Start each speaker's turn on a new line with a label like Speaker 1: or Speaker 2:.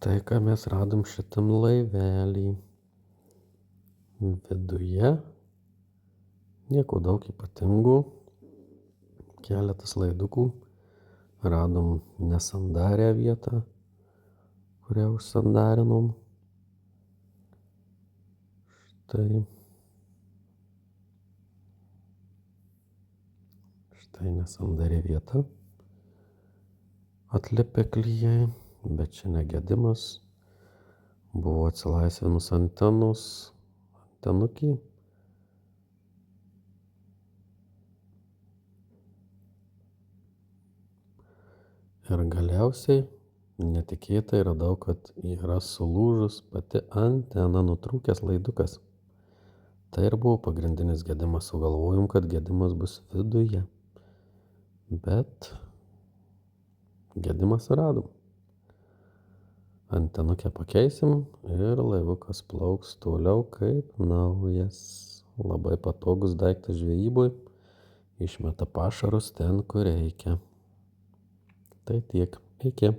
Speaker 1: Štai ką mes radom šitam laivelį. Viduje nieko daug ypatingų. Keletas laidukų. Radom nesandarę vietą, kurią užsandarinom. Štai nesandarė vieta. Atlipę klijai, bet čia ne gedimas. Buvo atsilaisvinus antenukį. Ir galiausiai netikėtai radau, kad yra sulūžus pati antena, nutrūkęs laidukas. Tai ir buvo pagrindinis gedimas. Sugalvojom, kad gedimas bus viduje. Bet gedimas radom. Antenukę pakeisim ir laivukas plauks toliau kaip naujas. Labai patogus daiktas žvejyboj. Išmeta pašarus ten, kur reikia. Tai tiek. Iki.